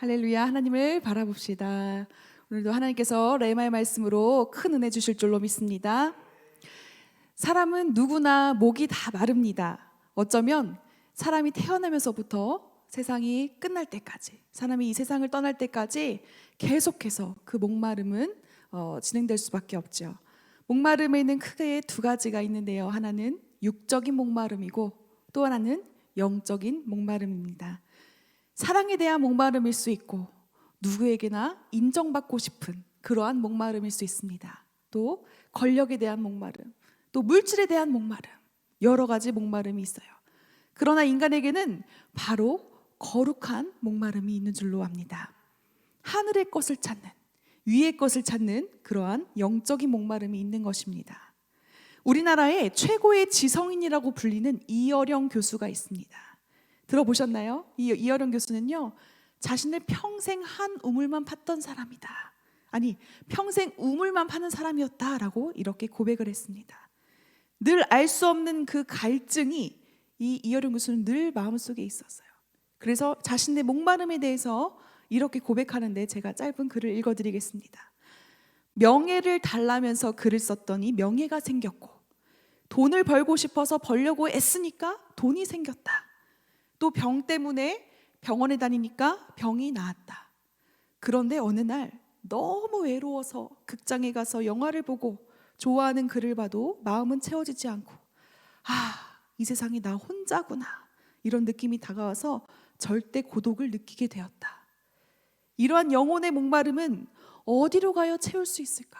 할렐루야. 하나님을 바라봅시다. 오늘도 하나님께서 레마의 말씀으로 큰 은혜 주실 줄로 믿습니다. 사람은 누구나 목이 다 마릅니다. 어쩌면 사람이 태어나면서부터 세상이 끝날 때까지, 사람이 이 세상을 떠날 때까지 계속해서 그 목마름은 진행될 수밖에 없죠. 목마름에는 크게 두 가지가 있는데요. 하나는 육적인 목마름이고 또 하나는 영적인 목마름입니다. 사랑에 대한 목마름일 수 있고 누구에게나 인정받고 싶은 그러한 목마름일 수 있습니다. 또 권력에 대한 목마름, 또 물질에 대한 목마름, 여러 가지 목마름이 있어요. 그러나 인간에게는 바로 거룩한 목마름이 있는 줄로 압니다. 하늘의 것을 찾는, 위의 것을 찾는 그러한 영적인 목마름이 있는 것입니다. 우리나라의 최고의 지성인이라고 불리는 이어령 교수가 있습니다. 들어보셨나요? 이어령 교수는요, 자신을 평생 한 우물만 팠던 사람이다. 아니, 평생 우물만 파는 사람이었다라고 이렇게 고백을 했습니다. 늘 알 수 없는 그 갈증이 이 이어령 교수는 늘 마음속에 있었어요. 그래서 자신의 목마름에 대해서 이렇게 고백하는데 제가 짧은 글을 읽어드리겠습니다. 명예를 달라면서 글을 썼더니 명예가 생겼고, 돈을 벌고 싶어서 벌려고 애쓰니까 돈이 생겼다. 또 병 때문에 병원에 다니니까 병이 나았다. 그런데 어느 날 너무 외로워서 극장에 가서 영화를 보고 좋아하는 글을 봐도 마음은 채워지지 않고, 이 세상에 나 혼자구나, 이런 느낌이 다가와서 절대 고독을 느끼게 되었다. 이러한 영혼의 목마름은 어디로 가야 채울 수 있을까?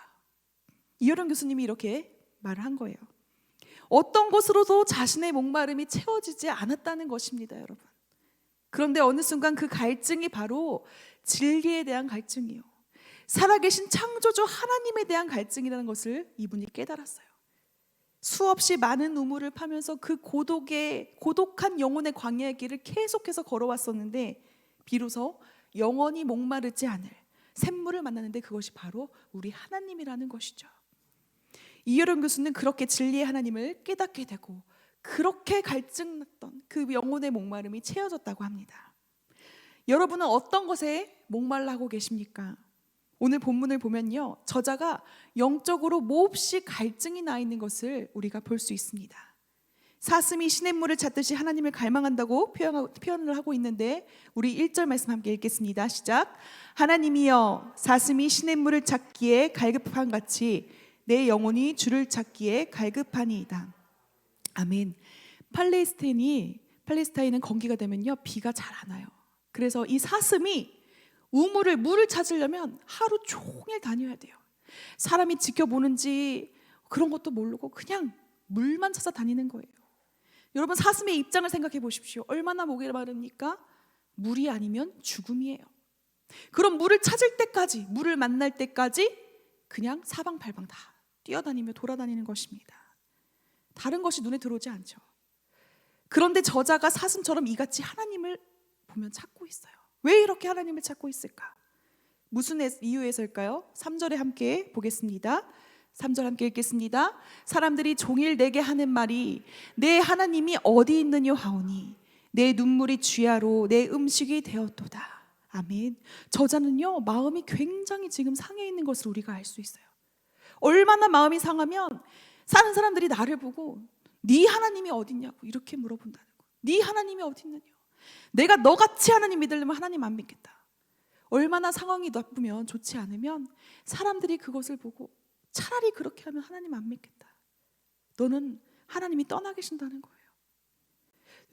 이어령 교수님이 이렇게 말을 한 거예요. 어떤 것으로도 자신의 목마름이 채워지지 않았다는 것입니다, 여러분. 그런데 어느 순간 그 갈증이 바로 진리에 대한 갈증이에요. 살아계신 창조주 하나님에 대한 갈증이라는 것을 이분이 깨달았어요. 수없이 많은 우물을 파면서 그 고독한 영혼의 광야의 길을 계속해서 걸어왔었는데 비로소 영원히 목마르지 않을 샘물을 만났는데 그것이 바로 우리 하나님이라는 것이죠. 이어령 교수는 그렇게 진리의 하나님을 깨닫게 되고 그렇게 갈증났던 그 영혼의 목마름이 채워졌다고 합니다. 여러분은 어떤 것에 목말라 하고 계십니까? 오늘 본문을 보면요, 저자가 영적으로 몹시 갈증이 나 있는 것을 우리가 볼 수 있습니다. 사슴이 시냇물을 찾듯이 하나님을 갈망한다고 표현을 하고 있는데 우리 1절 말씀 함께 읽겠습니다. 시작. 하나님이여, 사슴이 시냇물을 찾기에 갈급한 같이 내 영혼이 주를 찾기에 갈급하니이다. 아멘. 팔레스타인은 건기가 되면요, 비가 잘 안 와요. 그래서 이 사슴이 물을 찾으려면 하루 종일 다녀야 돼요. 사람이 지켜보는지 그런 것도 모르고 그냥 물만 찾아 다니는 거예요. 여러분, 사슴의 입장을 생각해 보십시오. 얼마나 목이 마릅니까? 물이 아니면 죽음이에요. 그럼 물을 찾을 때까지, 물을 만날 때까지 그냥 사방팔방 다 뛰어다니며 돌아다니는 것입니다. 다른 것이 눈에 들어오지 않죠. 그런데 저자가 사슴처럼 이같이 하나님을 보면 찾고 있어요. 왜 이렇게 하나님을 찾고 있을까? 무슨 이유에서일까요? 3절에 함께 보겠습니다. 3절 함께 읽겠습니다. 사람들이 종일 내게 하는 말이 내 하나님이 어디 있느냐 하오니 내 눈물이 쥐야로 내 음식이 되었도다. 아멘. 저자는요, 마음이 굉장히 지금 상해 있는 것을 우리가 알 수 있어요. 얼마나 마음이 상하면 사는 사람들이 나를 보고 네 하나님이 어딨냐고 이렇게 물어본다는 거. 네 하나님이 어디 있느냐. 내가 너같이 하나님 믿으려면 하나님 안 믿겠다. 얼마나 상황이 나쁘면, 좋지 않으면 사람들이 그것을 보고 차라리 그렇게 하면 하나님 안 믿겠다. 너는 하나님이 떠나 계신다는 거예요.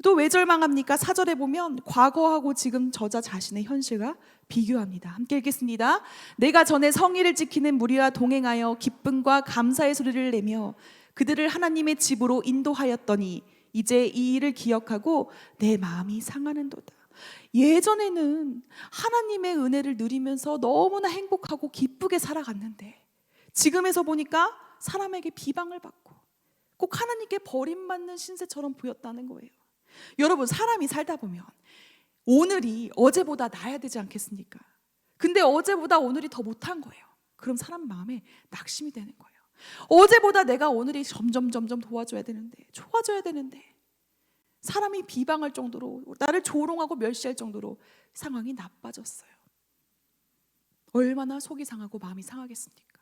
또 왜 절망합니까? 4절에 보면 과거하고 지금 저자 자신의 현실과 비교합니다. 함께 읽겠습니다. 내가 전에 성의를 지키는 무리와 동행하여 기쁨과 감사의 소리를 내며 그들을 하나님의 집으로 인도하였더니 이제 이 일을 기억하고 내 마음이 상하는도다. 예전에는 하나님의 은혜를 누리면서 너무나 행복하고 기쁘게 살아갔는데 지금에서 보니까 사람에게 비방을 받고 꼭 하나님께 버림받는 신세처럼 보였다는 거예요. 여러분, 사람이 살다 보면 오늘이 어제보다 나아야 되지 않겠습니까? 근데 어제보다 오늘이 더 못한 거예요. 그럼 사람 마음에 낙심이 되는 거예요. 어제보다 내가 오늘이 점점 도와줘야 되는데, 좋아져야 되는데 사람이 비방할 정도로, 나를 조롱하고 멸시할 정도로 상황이 나빠졌어요. 얼마나 속이 상하고 마음이 상하겠습니까?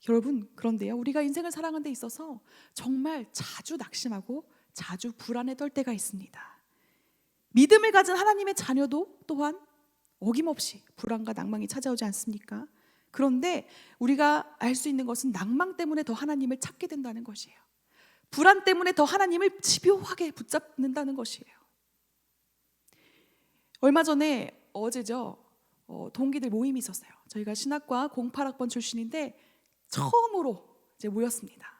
여러분, 그런데요, 우리가 인생을 살아가는 데 있어서 정말 자주 낙심하고 자주 불안에 떨 때가 있습니다. 믿음을 가진 하나님의 자녀도 또한 어김없이 불안과 낭망이 찾아오지 않습니까? 그런데 우리가 알 수 있는 것은 낭망 때문에 더 하나님을 찾게 된다는 것이에요. 불안 때문에 더 하나님을 집요하게 붙잡는다는 것이에요. 얼마 전에 어제죠, 동기들 모임이 있었어요. 저희가 신학과 08학번 출신인데 처음으로 이제 모였습니다.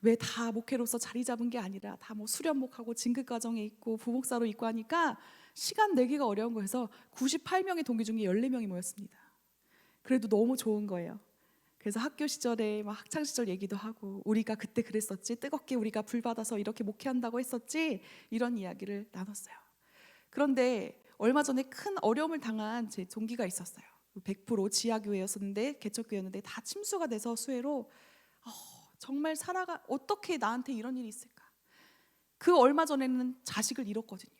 왜 다 목회로서 자리 잡은 게 아니라 다 뭐 수련목하고 진급 과정에 있고 부목사로 있고 하니까 시간 내기가 어려운 거여서 98명의 동기 중에 14명이 모였습니다. 그래도 너무 좋은 거예요. 그래서 학교 시절에 막 학창 시절 얘기도 하고, 우리가 그때 그랬었지, 뜨겁게 우리가 불 받아서 이렇게 목회한다고 했었지, 이런 이야기를 나눴어요. 그런데 얼마 전에 큰 어려움을 당한 제 동기가 있었어요. 100% 지하교회였었는데, 개척교회였는데 다 침수가 돼서 수혜로 정말 어떻게 나한테 이런 일이 있을까. 그 얼마 전에는 자식을 잃었거든요.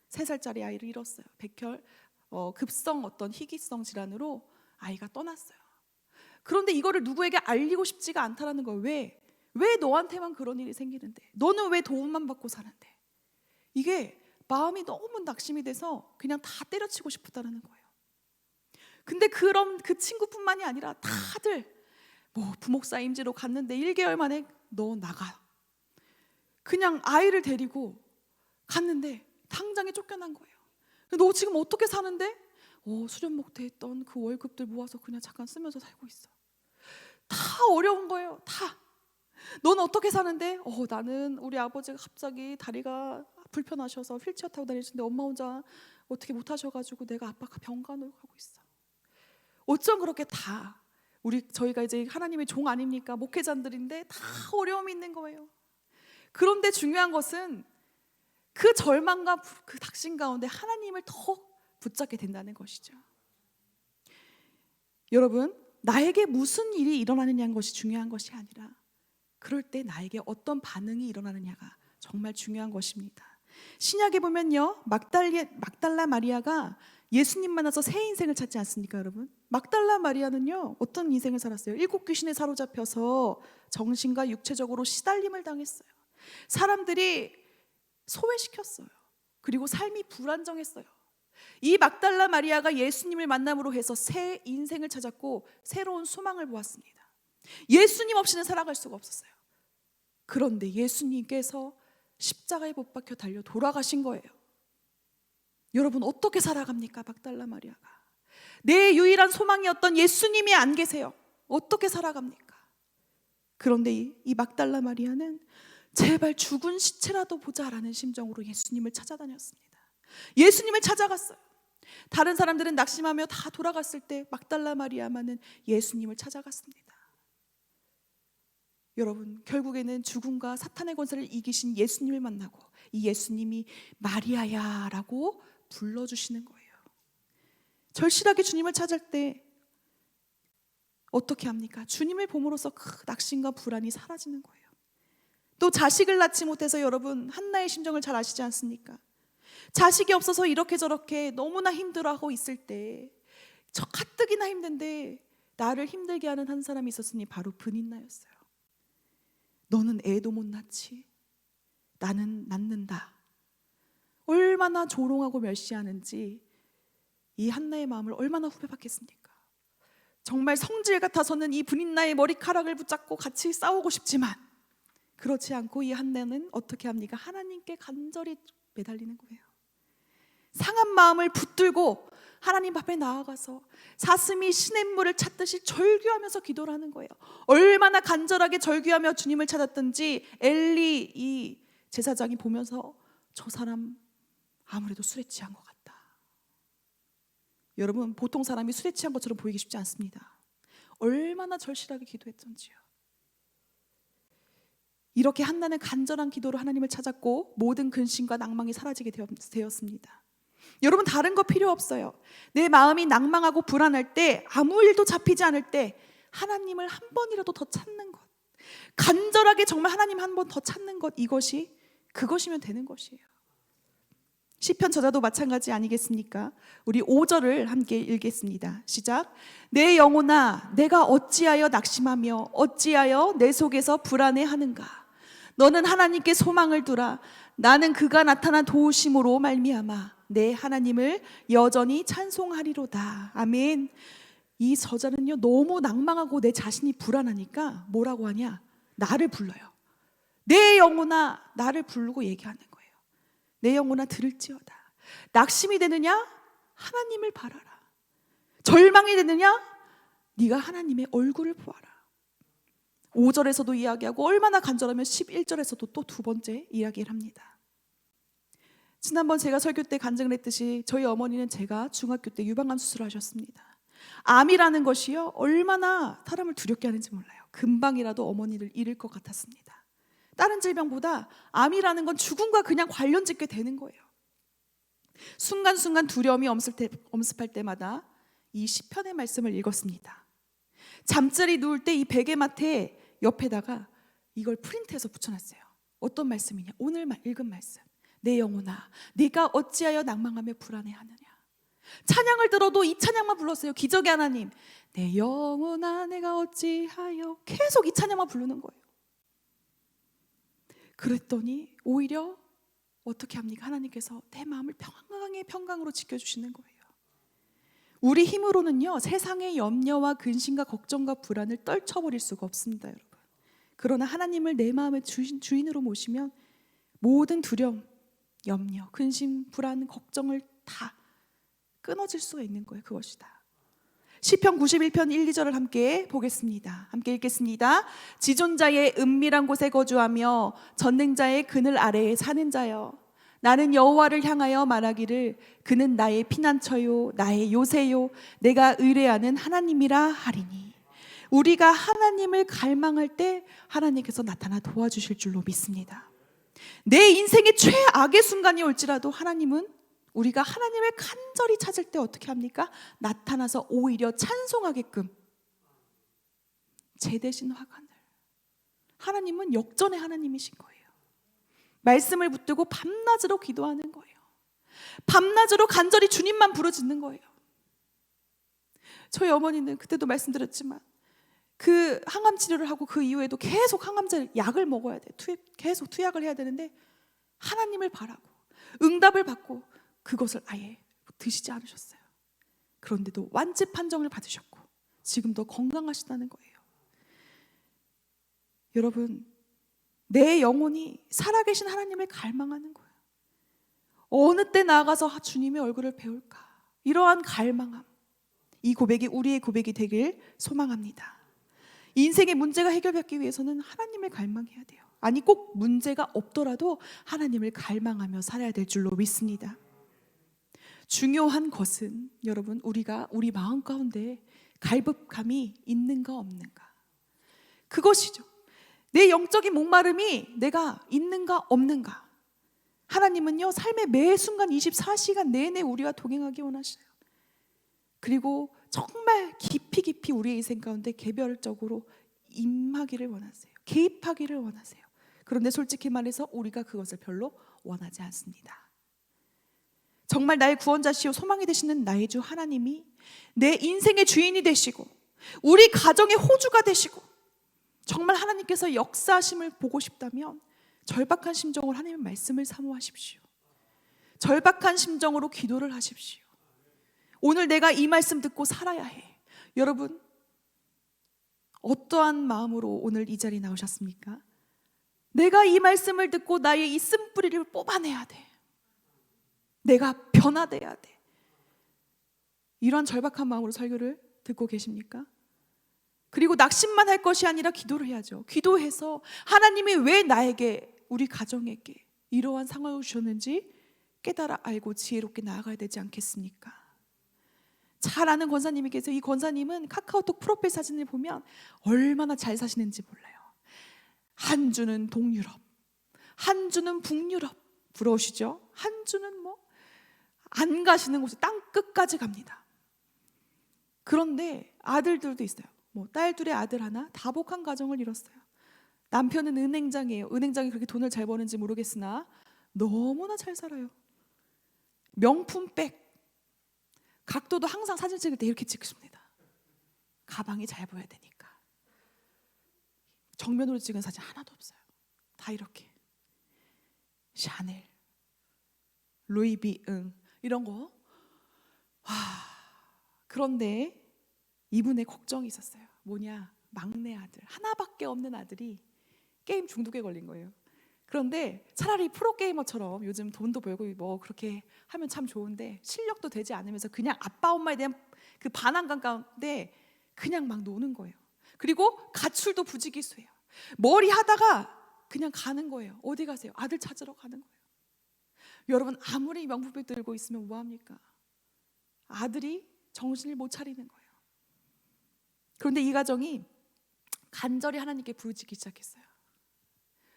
3살짜리 아이를 잃었어요. 백혈 급성 어떤 희귀성 질환으로 아이가 떠났어요. 그런데 이거를 누구에게 알리고 싶지가 않다라는 거예요. 왜 너한테만 그런 일이 생기는데, 너는 왜 도움만 받고 사는데. 이게 마음이 너무 낙심이 돼서 그냥 다 때려치고 싶었다는 거예요. 근데 그런 그 친구뿐만이 아니라 다들 뭐 부목사 임지로 갔는데 1개월 만에 너 나가. 그냥 아이를 데리고 갔는데 당장에 쫓겨난 거예요. 너 지금 어떻게 사는데? 수련 목회했던 그 월급들 모아서 그냥 잠깐 쓰면서 살고 있어. 다 어려운 거예요. 다. 넌 어떻게 사는데? 나는 우리 아버지가 갑자기 다리가 불편하셔서 휠체어 타고 다니시는데 엄마 혼자 어떻게 못 하셔가지고 내가 아빠가 병간호를 하고 있어. 어쩜 그렇게 다 저희가 이제 하나님의 종 아닙니까? 목회자들인데 다 어려움이 있는 거예요. 그런데 중요한 것은 그 절망과 그 낙심 가운데 하나님을 더 붙잡게 된다는 것이죠. 여러분, 나에게 무슨 일이 일어나느냐는 것이 중요한 것이 아니라 그럴 때 나에게 어떤 반응이 일어나느냐가 정말 중요한 것입니다. 신약에 보면요, 막달라 마리아가 예수님 만나서 새 인생을 찾지 않습니까, 여러분? 막달라 마리아는요, 어떤 인생을 살았어요? 7 귀신에 사로잡혀서 정신과 육체적으로 시달림을 당했어요. 사람들이 소외시켰어요. 그리고 삶이 불안정했어요. 이 막달라 마리아가 예수님을 만남으로 해서 새 인생을 찾았고 새로운 소망을 보았습니다. 예수님 없이는 살아갈 수가 없었어요. 그런데 예수님께서 십자가에 못 박혀 달려 돌아가신 거예요. 여러분, 어떻게 살아갑니까? 막달라 마리아가 내 유일한 소망이었던 예수님이 안 계세요. 어떻게 살아갑니까? 그런데 이 막달라 마리아는 제발 죽은 시체라도 보자라는 심정으로 예수님을 찾아다녔습니다. 예수님을 찾아갔어요. 다른 사람들은 낙심하며 다 돌아갔을 때 막달라 마리아만은 예수님을 찾아갔습니다. 여러분, 결국에는 죽음과 사탄의 권세를 이기신 예수님을 만나고 이 예수님이 마리아야 라고 불러주시는 거예요. 절실하게 주님을 찾을 때 어떻게 합니까? 주님을 봄으로써 그 낙심과 불안이 사라지는 거예요. 또 자식을 낳지 못해서 여러분, 한나의 심정을 잘 아시지 않습니까? 자식이 없어서 이렇게 저렇게 너무나 힘들어하고 있을 때 저 가뜩이나 힘든데 나를 힘들게 하는 한 사람이 있었으니 바로 브닌나였어요. 너는 애도 못 낳지, 나는 낳는다. 얼마나 조롱하고 멸시하는지 이 한나의 마음을 얼마나 후벼봤겠습니까? 정말 성질 같아서는 이 브닌나의 머리카락을 붙잡고 같이 싸우고 싶지만 그렇지 않고 이 한나는 어떻게 합니까? 하나님께 간절히 매달리는 거예요. 상한 마음을 붙들고 하나님 앞에 나아가서 사슴이 시냇물을 찾듯이 절규하면서 기도를 하는 거예요. 얼마나 간절하게 절규하며 주님을 찾았던지 엘리 이 제사장이 보면서 저 사람 아무래도 술에 취한 것 같다. 여러분, 보통 사람이 술에 취한 것처럼 보이기 쉽지 않습니다. 얼마나 절실하게 기도했던지요. 이렇게 한나는 간절한 기도로 하나님을 찾았고 모든 근심과 낭망이 사라지게 되었습니다. 여러분, 다른 거 필요 없어요. 내 마음이 낭망하고 불안할 때, 아무 일도 잡히지 않을 때 하나님을 한 번이라도 더 찾는 것, 간절하게 정말 하나님 한 번 더 찾는 것, 그것이면 되는 것이에요. 시편 저자도 마찬가지 아니겠습니까? 우리 5절을 함께 읽겠습니다. 시작. 내 영혼아 내가 어찌하여 낙심하며 어찌하여 내 속에서 불안해하는가. 너는 하나님께 소망을 두라. 나는 그가 나타난 도우심으로 말미암아 내 하나님을 여전히 찬송하리로다. 아멘. 이 저자는요 너무 낭망하고 내 자신이 불안하니까 뭐라고 하냐? 나를 불러요. 내 영혼아 나를 부르고 얘기하는 거예요. 내 영혼아 들을지어다. 낙심이 되느냐? 하나님을 바라라. 절망이 되느냐? 네가 하나님의 얼굴을 보아라. 5절에서도 이야기하고 얼마나 간절하면 11절에서도 또 두 번째 이야기를 합니다. 지난번 제가 설교 때 간증을 했듯이 저희 어머니는 제가 중학교 때 유방암 수술을 하셨습니다. 암이라는 것이요 얼마나 사람을 두렵게 하는지 몰라요. 금방이라도 어머니를 잃을 것 같았습니다. 다른 질병보다 암이라는 건 죽음과 그냥 관련짓게 되는 거예요. 순간순간 두려움이 엄습할 때마다 이 시편의 말씀을 읽었습니다. 잠자리 누울 때 이 베개맡에 옆에다가 이걸 프린트해서 붙여놨어요. 어떤 말씀이냐? 오늘 읽은 말씀. 내 영혼아 네가 어찌하여 낭망하며 불안해하느냐. 찬양을 들어도 이 찬양만 불렀어요. 기적의 하나님. 내 영혼아 내가 어찌하여. 계속 이 찬양만 부르는 거예요. 그랬더니 오히려 어떻게 합니까? 하나님께서 내 마음을 평강으로 지켜주시는 거예요. 우리 힘으로는요 세상의 염려와 근심과 걱정과 불안을 떨쳐버릴 수가 없습니다, 여러분. 그러나 하나님을 내 마음의 주인으로 모시면 모든 두려움, 염려, 근심, 불안, 걱정을 다 끊어질 수가 있는 거예요. 그것이다. 시편 91편 1, 2절을 함께 보겠습니다. 함께 읽겠습니다. 지존자의 은밀한 곳에 거주하며 전능자의 그늘 아래에 사는 자여, 나는 여호와를 향하여 말하기를 그는 나의 피난처요 나의 요새요 내가 의뢰하는 하나님이라 하리니. 우리가 하나님을 갈망할 때 하나님께서 나타나 도와주실 줄로 믿습니다. 내 인생의 최악의 순간이 올지라도 하나님은 우리가 하나님을 간절히 찾을 때 어떻게 합니까? 나타나서 오히려 찬송하게끔 제 대신 화관을. 하나님은 역전의 하나님이신 거예요. 말씀을 붙들고 밤낮으로 기도하는 거예요. 밤낮으로 간절히 주님만 부르짖는 거예요. 저희 어머니는 그때도 말씀드렸지만 그 항암 치료를 하고 그 이후에도 계속 항암제 약을 먹어야 돼. 계속 투약을 해야 되는데 하나님을 바라고 응답을 받고 그것을 아예 드시지 않으셨어요. 그런데도 완치 판정을 받으셨고 지금도 건강하시다는 거예요. 여러분, 내 영혼이 살아계신 하나님을 갈망하는 거예요. 어느 때 나아가서 주님의 얼굴을 배울까? 이러한 갈망함, 이 고백이 우리의 고백이 되길 소망합니다. 인생의 문제가 해결받기 위해서는 하나님을 갈망해야 돼요. 아니 꼭 문제가 없더라도 하나님을 갈망하며 살아야 될 줄로 믿습니다. 중요한 것은 여러분, 우리가 우리 마음 가운데 갈급함이 있는가 없는가, 그것이죠. 내 영적인 목마름이 내가 있는가 없는가. 하나님은요 삶의 매 순간 24시간 내내 우리와 동행하기 원하셔요. 그리고 정말 깊이 우리의 인생 가운데 개별적으로 임하기를 원하세요. 개입하기를 원하세요. 그런데 솔직히 말해서 우리가 그것을 별로 원하지 않습니다. 정말 나의 구원자시오 소망이 되시는 나의 주 하나님이 내 인생의 주인이 되시고 우리 가정의 호주가 되시고 정말 하나님께서 역사하심을 보고 싶다면 절박한 심정으로 하나님의 말씀을 사모하십시오. 절박한 심정으로 기도를 하십시오. 오늘 내가 이 말씀 듣고 살아야 해. 여러분, 어떠한 마음으로 오늘 이 자리에 나오셨습니까? 내가 이 말씀을 듣고 나의 이 쓴뿌리를 뽑아내야 돼. 내가 변화돼야 돼. 이런 절박한 마음으로 설교를 듣고 계십니까? 그리고 낙심만 할 것이 아니라 기도를 해야죠. 기도해서 하나님이 왜 나에게, 우리 가정에게 이러한 상황을 주셨는지 깨달아 알고 지혜롭게 나아가야 되지 않겠습니까? 잘 아는 권사님이 계세요. 이 권사님은 카카오톡 프로필 사진을 보면 얼마나 잘 사시는지 몰라요. 한 주는 동유럽, 한 주는 북유럽. 부러우시죠? 한 주는 뭐 안 가시는 곳에 땅 끝까지 갑니다. 그런데 아들들도 있어요. 뭐 딸 둘의 아들 하나, 다복한 가정을 이뤘어요. 남편은 은행장이에요. 은행장이 그렇게 돈을 잘 버는지 모르겠으나 너무나 잘 살아요. 명품백, 각도도 항상 사진 찍을 때 이렇게 찍습니다. 가방이 잘 보여야 되니까. 정면으로 찍은 사진 하나도 없어요. 다 이렇게. 샤넬, 루이비응 이런 거. 그런데 이분의 걱정이 있었어요. 뭐냐? 막내 아들, 하나밖에 없는 아들이 게임 중독에 걸린 거예요. 그런데 차라리 프로게이머처럼 요즘 돈도 벌고 뭐 그렇게 하면 참 좋은데 실력도 되지 않으면서 그냥 아빠 엄마에 대한 그 반항감 가운데 그냥 막 노는 거예요. 그리고 가출도 부지기수예요. 머리 하다가 그냥 가는 거예요. 어디 가세요? 아들 찾으러 가는 거예요. 여러분, 아무리 명품백 들고 있으면 뭐합니까? 아들이 정신을 못 차리는 거예요. 그런데 이 가정이 간절히 하나님께 부르짖기 시작했어요.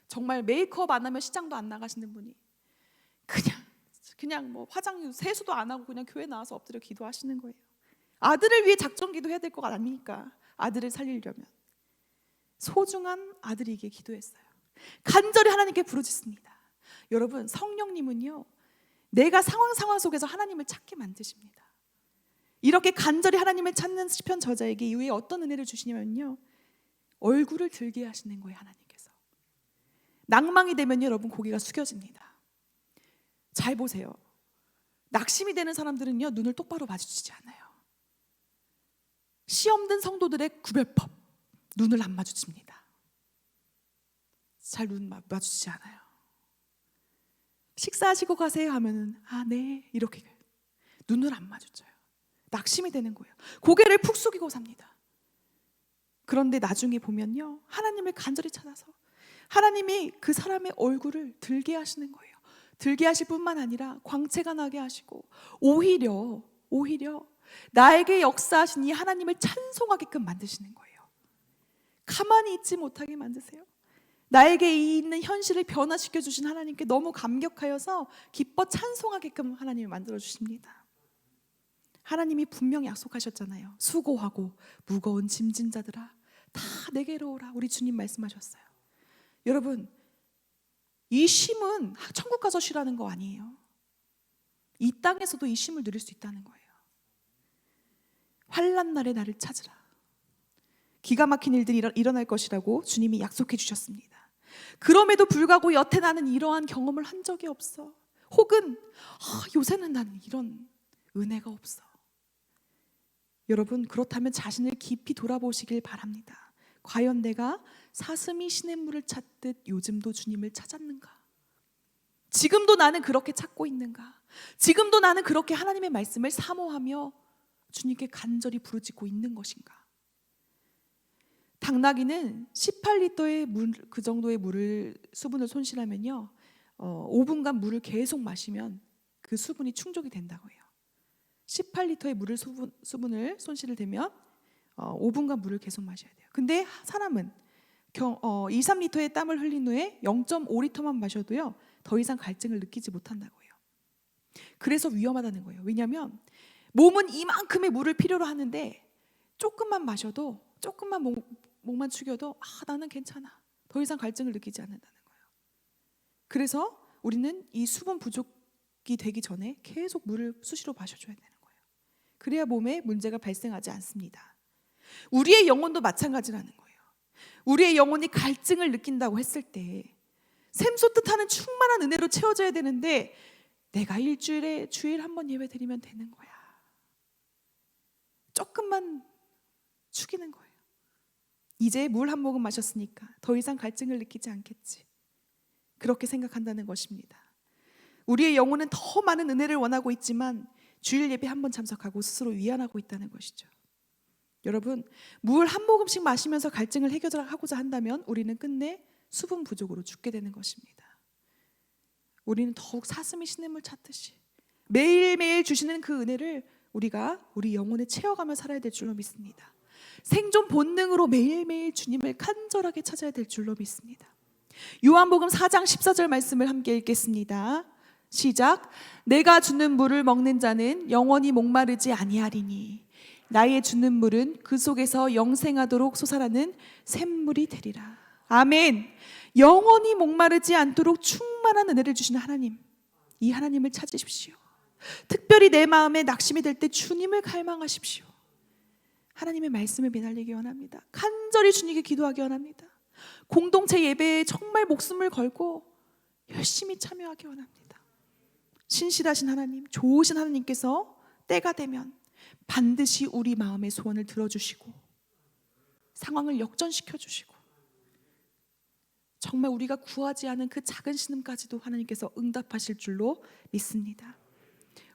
정말 메이크업 안 하면 시장도 안 나가시는 분이 그냥 뭐 화장 세수도 안 하고 그냥 교회 나와서 엎드려 기도하시는 거예요. 아들을 위해 작정 기도해야 될 것 아닙니까? 아들을 살리려면. 소중한 아들이기에 기도했어요. 간절히 하나님께 부르짖습니다. 여러분, 성령님은요, 내가 상황 속에서 하나님을 찾게 만드십니다. 이렇게 간절히 하나님을 찾는 시편 저자에게 이후에 어떤 은혜를 주시냐면요, 얼굴을 들게 하시는 거예요. 하나님께서 낭망이 되면 여러분 고개가 숙여집니다. 잘 보세요. 낙심이 되는 사람들은요, 눈을 똑바로 마주치지 않아요. 시험 든 성도들의 구별법, 눈을 안 마주칩니다. 잘 눈 마주치지 않아요. 식사하시고 가세요 하면은 네 이렇게 눈을 안 마주쳐요. 낙심이 되는 거예요. 고개를 푹 숙이고 삽니다. 그런데 나중에 보면요, 하나님을 간절히 찾아서 하나님이 그 사람의 얼굴을 들게 하시는 거예요. 들게 하실 뿐만 아니라 광채가 나게 하시고 오히려 나에게 역사하신 이 하나님을 찬송하게끔 만드시는 거예요. 가만히 있지 못하게 만드세요. 나에게 있는 현실을 변화시켜 주신 하나님께 너무 감격하여서 기뻐 찬송하게끔 하나님을 만들어 주십니다. 하나님이 분명히 약속하셨잖아요. 수고하고 무거운 짐진 자들아 다 내게로 오라. 우리 주님 말씀하셨어요. 여러분, 이 쉼은 천국 가서 쉬라는 거 아니에요. 이 땅에서도 이 쉼을 누릴 수 있다는 거예요. 환난 날에 나를 찾으라. 기가 막힌 일들이 일어날 것이라고 주님이 약속해 주셨습니다. 그럼에도 불구하고 여태 나는 이러한 경험을 한 적이 없어. 혹은 요새는 나는 이런 은혜가 없어. 여러분, 그렇다면 자신을 깊이 돌아보시길 바랍니다. 과연 내가 사슴이 시냇물을 찾듯 요즘도 주님을 찾았는가? 지금도 나는 그렇게 찾고 있는가? 지금도 나는 그렇게 하나님의 말씀을 사모하며 주님께 간절히 부르짖고 있는 것인가? 당나귀는 18리터의 물, 그 정도의 수분을 손실하면요, 5분간 물을 계속 마시면 그 수분이 충족이 된다고 해요. 18리터의 수분을 손실을 되면 5분간 물을 계속 마셔야 돼요. 근데 사람은 2, 3리터의 땀을 흘린 후에 0.5리터만 마셔도요, 더 이상 갈증을 느끼지 못한다고 해요. 그래서 위험하다는 거예요. 왜냐하면 몸은 이만큼의 물을 필요로 하는데 조금만 마셔도, 조금만 목만 축여도 나는 괜찮아, 더 이상 갈증을 느끼지 않는다는 거예요. 그래서 우리는 이 수분 부족이 되기 전에 계속 물을 수시로 마셔줘야 되는 거예요. 그래야 몸에 문제가 발생하지 않습니다. 우리의 영혼도 마찬가지라는 거예요. 우리의 영혼이 갈증을 느낀다고 했을 때 샘솟듯 하는 충만한 은혜로 채워져야 되는데 내가 일주일에 주일 한 번 예배 드리면 되는 거야. 조금만 축이는 거예요. 이제 물 한 모금 마셨으니까 더 이상 갈증을 느끼지 않겠지. 그렇게 생각한다는 것입니다. 우리의 영혼은 더 많은 은혜를 원하고 있지만 주일 예배 한 번 참석하고 스스로 위안하고 있다는 것이죠. 여러분, 물 한 모금씩 마시면서 갈증을 해결하고자 한다면 우리는 끝내 수분 부족으로 죽게 되는 것입니다. 우리는 더욱 사슴이 시냇물 찾듯이 매일매일 주시는 그 은혜를 우리가 우리 영혼에 채워가며 살아야 될 줄로 믿습니다. 생존 본능으로 매일매일 주님을 간절하게 찾아야 될 줄로 믿습니다. 요한복음 4장 14절 말씀을 함께 읽겠습니다. 시작. 내가 주는 물을 먹는 자는 영원히 목마르지 아니하리니 나의 주는 물은 그 속에서 영생하도록 솟아나는 샘물이 되리라. 아멘. 영원히 목마르지 않도록 충만한 은혜를 주시는 하나님, 이 하나님을 찾으십시오. 특별히 내 마음에 낙심이 될 때 주님을 갈망하십시오. 하나님의 말씀을 매달리기 원합니다. 간절히 주님께 기도하기 원합니다. 공동체 예배에 정말 목숨을 걸고 열심히 참여하기 원합니다. 신실하신 하나님, 좋으신 하나님께서 때가 되면 반드시 우리 마음의 소원을 들어주시고 상황을 역전시켜 주시고 정말 우리가 구하지 않은 그 작은 신음까지도 하나님께서 응답하실 줄로 믿습니다.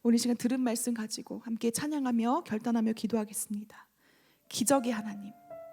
오늘 시간 들은 말씀 가지고 함께 찬양하며 결단하며 기도하겠습니다. 기적의 하나님,